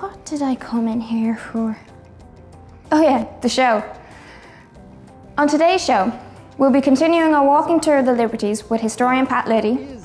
what did I come in here for? Oh yeah, the show. On today's show, we'll be continuing our walking tour of the Liberties with historian Pat Liddy,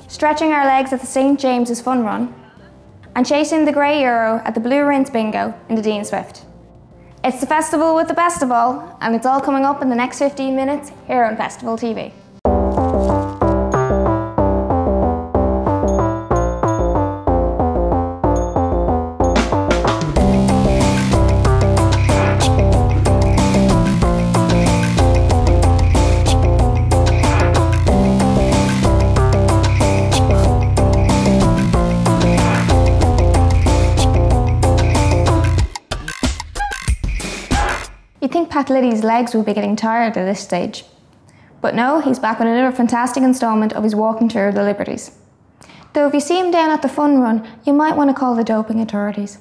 stretching our legs at the St James's Fun Run, and chasing the grey Euro at the Blue Rinse Bingo in the Dean Swift. It's the festival with the best of all, and it's all coming up in the next 15 minutes here on Festival TV. You'd think Pat Liddy's legs would be getting tired at this stage. But no, he's back with another fantastic instalment of his walking tour of the Liberties. Though if you see him down at the fun run, you might want to call the doping authorities.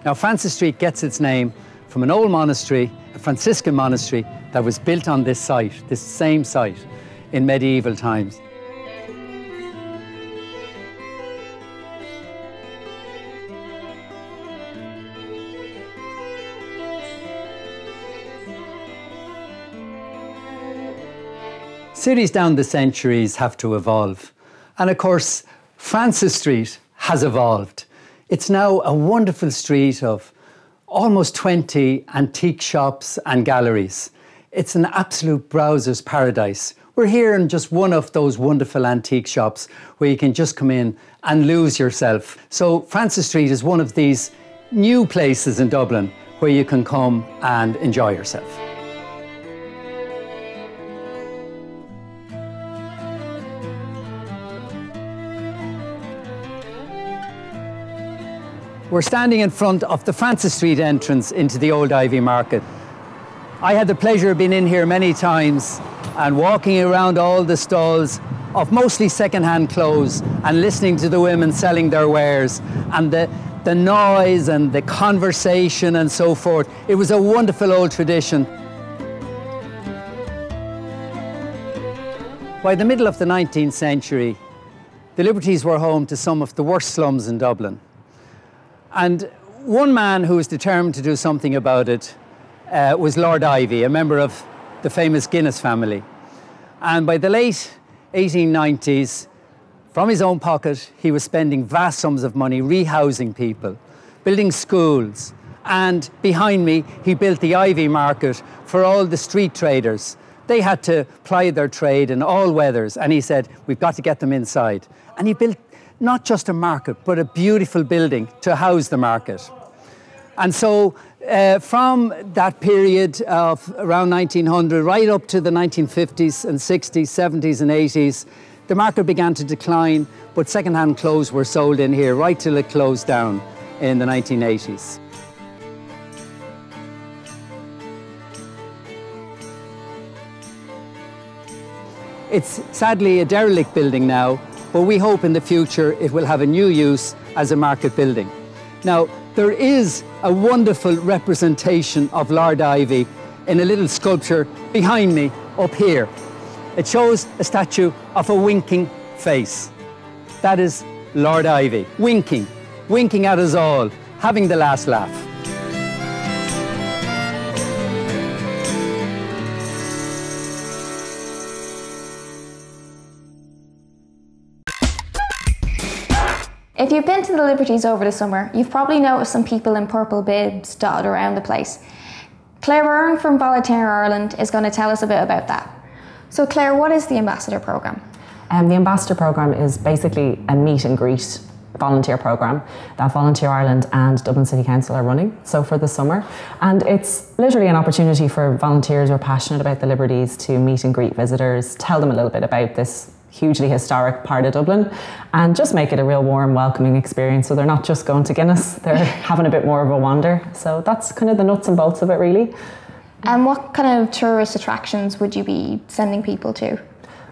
Now Francis Street gets its name from an old monastery, a Franciscan monastery, that was built on this site, this same site, in medieval times. Cities down the centuries have to evolve. And of course, Francis Street has evolved. It's now a wonderful street of almost 20 antique shops and galleries. It's an absolute browser's paradise. We're here in just one of those wonderful antique shops where you can just come in and lose yourself. So Francis Street is one of these new places in Dublin where you can come and enjoy yourself. We're standing in front of the Francis Street entrance into the Old Ivy Market. I had the pleasure of being in here many times and walking around all the stalls of mostly second-hand clothes and listening to the women selling their wares and the noise and the conversation and so forth. It was a wonderful old tradition. By the middle of the 19th century, the Liberties were home to some of the worst slums in Dublin. And one man who was determined to do something about it was Lord Ivy, a member of the famous Guinness family. And by the late 1890s, from his own pocket, he was spending vast sums of money rehousing people, building schools. And behind me, he built the Ivy Market for all the street traders. They had to ply their trade in all weathers. And he said, we've got to get them inside. And he built not just a market, but a beautiful building to house the market. And so from that period of around 1900, right up to the 1950s and 60s, 70s and 80s, the market began to decline, but second-hand clothes were sold in here right till it closed down in the 1980s. It's sadly a derelict building now, but we hope in the future it will have a new use as a market building. Now, there is a wonderful representation of Lord Ivy in a little sculpture behind me up here. It shows a statue of a winking face. That is Lord Ivy, winking at us all, having the last laugh. If you've been to the Liberties over the summer, you've probably noticed some people in purple bibs dotted around the place. Clare from Volunteer Ireland is going to tell us a bit about that. So Clare, what is the Ambassador Programme? The Ambassador Programme is basically a meet and greet volunteer programme that Volunteer Ireland and Dublin City Council are running, so for the summer. And it's literally an opportunity for volunteers who are passionate about the Liberties to meet and greet visitors, tell them a little bit about this hugely historic part of Dublin, and just make it a real warm, welcoming experience. So they're not just going to Guinness, they're having a bit more of a wander. So that's kind of the nuts and bolts of it, really. And what kind of tourist attractions would you be sending people to?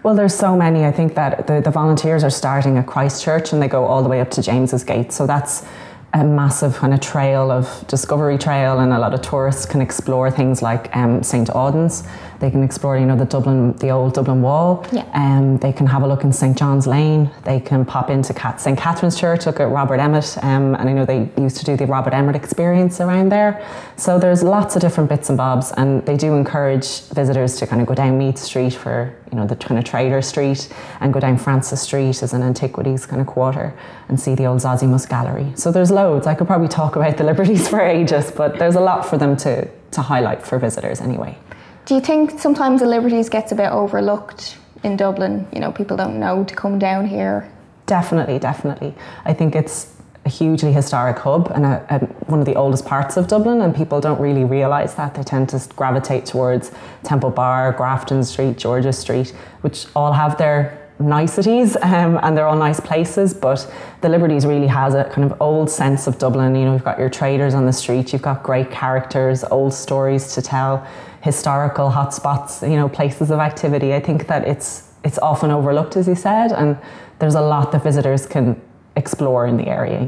Well, there's so many. I think that the volunteers are starting at Christchurch and they go all the way up to James's Gate. So that's a massive kind of trail of discovery trail, and a lot of tourists can explore things like St. Auden's. They can explore, the old Dublin Wall. Yeah. They can have a look in St John's Lane. They can pop into St Catherine's Church, look at Robert Emmet, and I know they used to do the Robert Emmet experience around there. So there's lots of different bits and bobs, and they do encourage visitors to kind of go down Meath Street for, the kind of Trader Street, and go down Francis Street as an antiquities kind of quarter and see the old Zosimus Gallery. So there's loads. I could probably talk about the Liberties for ages, but there's a lot for them to highlight for visitors anyway. Do you think sometimes the Liberties gets a bit overlooked in Dublin? People don't know to come down here. Definitely, definitely. I think it's a hugely historic hub and one of the oldest parts of Dublin, and people don't really realise that. They tend to gravitate towards Temple Bar, Grafton Street, George's Street, which all have their niceties and they're all nice places, but the Liberties really has a kind of old sense of Dublin. You've got your traders on the street, you've got great characters, old stories to tell, historical hotspots, places of activity. I think that it's often overlooked, as you said, and there's a lot that visitors can explore in the area,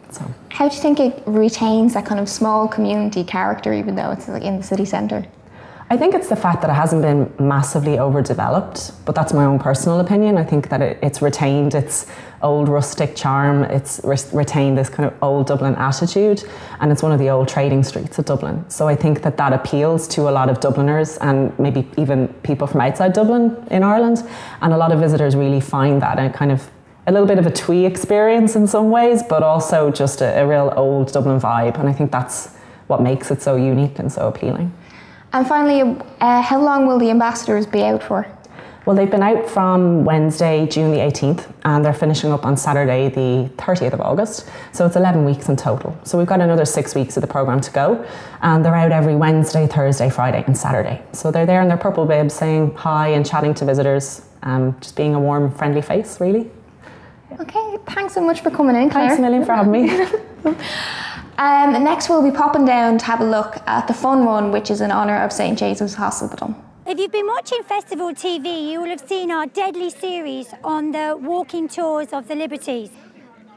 So how do you think it retains that kind of small community character, even though it's like in the city centre? I think it's the fact that it hasn't been massively overdeveloped, but that's my own personal opinion. I think that it's retained its old rustic charm, it's retained this kind of old Dublin attitude, and it's one of the old trading streets of Dublin. So I think that appeals to a lot of Dubliners and maybe even people from outside Dublin in Ireland, and a lot of visitors really find that a little bit of a twee experience in some ways, but also just a real old Dublin vibe, and I think that's what makes it so unique and so appealing. And finally, how long will the ambassadors be out for? Well, they've been out from Wednesday, June the 18th, and they're finishing up on Saturday, the 30th of August. So it's 11 weeks in total. So we've got another 6 weeks of the programme to go, and they're out every Wednesday, Thursday, Friday and Saturday. So they're there in their purple bibs saying hi and chatting to visitors, just being a warm, friendly face, really. Okay, thanks so much for coming in, Clare. Thanks a million for having me. Next we'll be popping down to have a look at the fun run, which is in honour of St Joseph's Hospital. If you've been watching Festival TV, you will have seen our deadly series on the walking tours of the Liberties.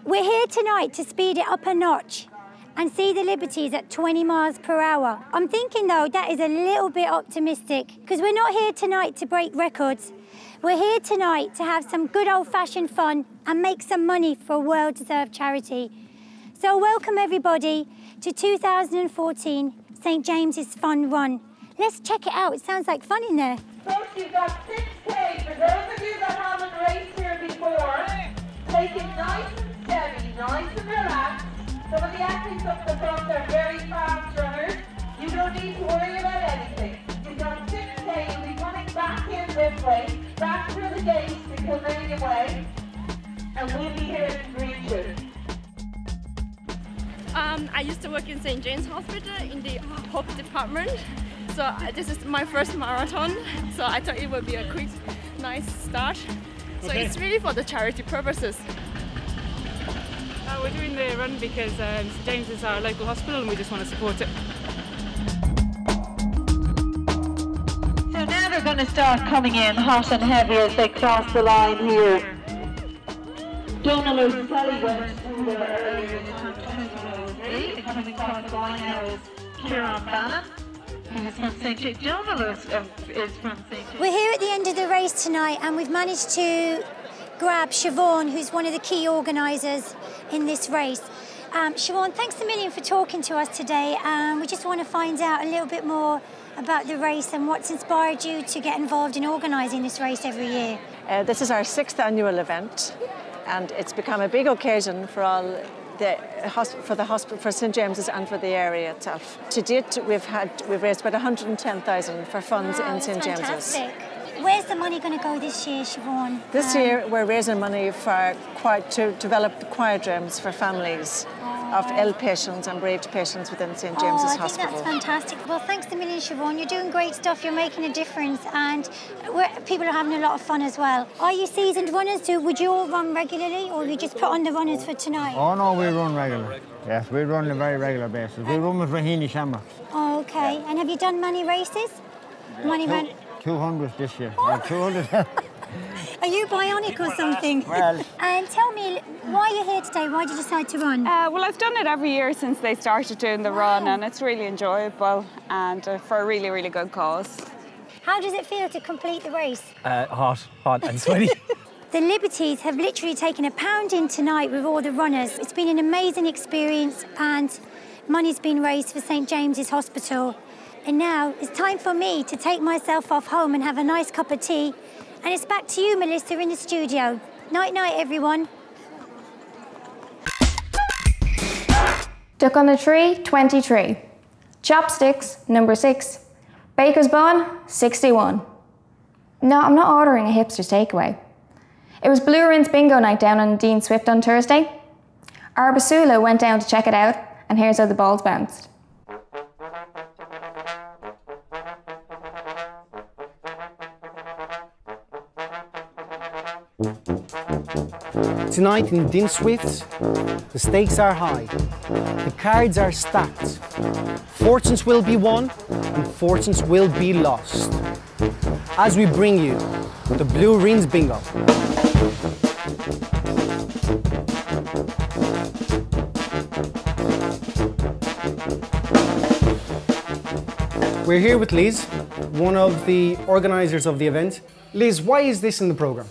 We're here tonight to speed it up a notch and see the Liberties at 20 miles per hour. I'm thinking though that is a little bit optimistic, because we're not here tonight to break records. We're here tonight to have some good old-fashioned fun and make some money for a well-deserved charity. So welcome everybody to 2014 St James's Fun Run. Let's check it out, it sounds like fun in there. Folks, you've got 6K. For those of you that haven't raced here before, take it nice and steady, nice and relaxed. Some of the athletes up the front are very fast runners. You don't need to worry about anything. You've got 6K, you'll be running back in this way, back through the gates to Kilmainham Way, and we'll be here to greet you. I used to work in St. James Hospital in the Hope department, so this is my first marathon, so I thought it would be a quick, nice start. So it's really for the charity purposes. We're doing the run because St. James is our local hospital and we just want to support it. So now they're going to start coming in hot and heavy as they cross the line here. Donald O'Sully went through there earlier in 2003. Coming across the line now is Kieran Bannon, who is from St. James. Donald is from St. James. We're here at the end of the race tonight and we've managed to grab Siobhan, who's one of the key organisers in this race. Siobhan, thanks a million for talking to us today. We just want to find out a little bit more about the race and what's inspired you to get involved in organising this race every year. This is our 6th annual event, and it's become a big occasion for all for St James's and for the area itself. To date, we've raised about 110,000 for funds in St James's. Where's the money going to go this year, Siobhan? This year, we're raising money to develop the quiet rooms for families of ill patients and bereaved patients within St James's Hospital. That's fantastic. Well, thanks a million, Siobhan. You're doing great stuff. You're making a difference, and people are having a lot of fun as well. Are you seasoned runners? Would you all run regularly, or you just put on the runners for tonight? Oh no, we run regularly. Yes, we run on a very regular basis. We run with Rahini Shamrock. Oh, okay. Yeah. And have you done many races? Money run. 200 this year. 200. Are you bionic or something? Well. And tell me, why are you here today? Why did you decide to run? Well, I've done it every year since they started doing the run, and it's really enjoyable and for a really, really good cause. How does it feel to complete the race? Hot and sweaty. The Liberties have literally taken a pounding tonight with all the runners. It's been an amazing experience and money's been raised for St James's Hospital. And now it's time for me to take myself off home and have a nice cup of tea. And it's back to you, Melissa, in the studio. Night-night, everyone. Duck on the tree, 23. Chopsticks, number 6. Baker's bun, 61. No, I'm not ordering a hipster's takeaway. It was Blue Rinse bingo night down on Dean Swift on Thursday. Arbasula went down to check it out, and here's how the balls bounced. Tonight in Dean Swift, the stakes are high, the cards are stacked. Fortunes will be won and fortunes will be lost. As we bring you the Blue Rinse Bingo. We're here with Liz, one of the organisers of the event. Liz, why is this in the programme?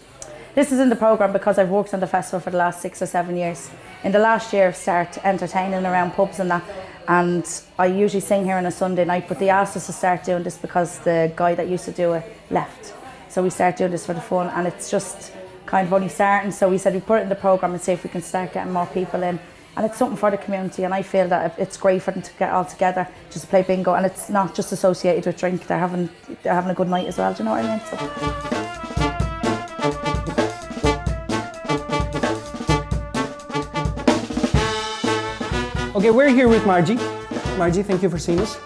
This is in the programme because I've worked on the festival for the last 6 or 7 years. In the last year I've started entertaining around pubs and that, and I usually sing here on a Sunday night, but they asked us to start doing this because the guy that used to do it left. So we started doing this for the fun, and it's just kind of only starting, so we said we'd put it in the programme and see if we can start getting more people in. And it's something for the community, and I feel that it's great for them to get all together just to play bingo, and it's not just associated with drink, they're having a good night as well, do you know what I mean? So. Okay, we're here with Margie. Margie, thank you for seeing us.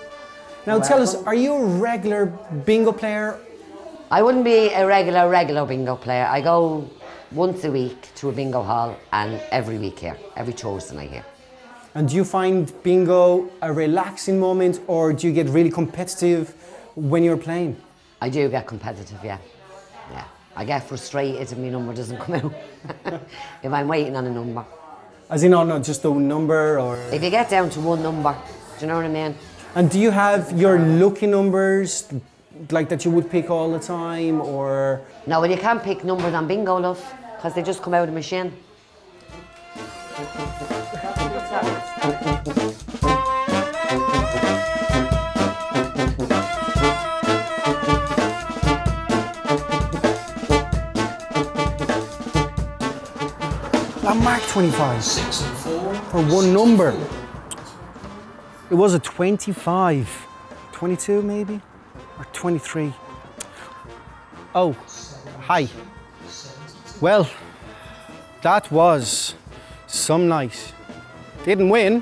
Now tell us, are you a regular bingo player? I wouldn't be a regular bingo player. I go once a week to a bingo hall and every week here, every Thursday night here. And do you find bingo a relaxing moment, or do you get really competitive when you're playing? I do get competitive, yeah. Yeah. I get frustrated if my number doesn't come out. If I'm waiting on a number. As in on just a number, or? If you get down to one number, do you know what I mean? And do you have your lucky numbers, like that you would pick all the time, or? No, well you can't pick numbers on bingo, love, because they just come out of the machine. I marked 25 for one number. It was a 25, 22 maybe, or 23. Oh, hi. Well, that was some night. Didn't win,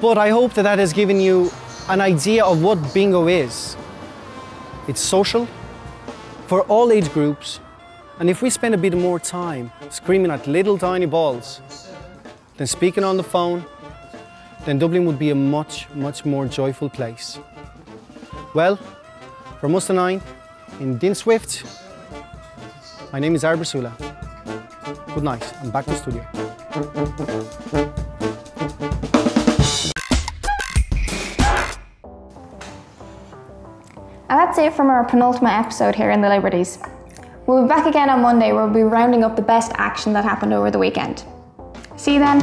but I hope that has given you an idea of what bingo is. It's social, for all age groups, and if we spend a bit more time screaming at little tiny balls than speaking on the phone, then Dublin would be a much, much more joyful place. Well, from us tonight in Dean Swift, my name is Arbasula. Good night, I'm back to the studio. And that's it from our penultimate episode here in the Liberties. We'll be back again on Monday where we'll be rounding up the best action that happened over the weekend. See you then.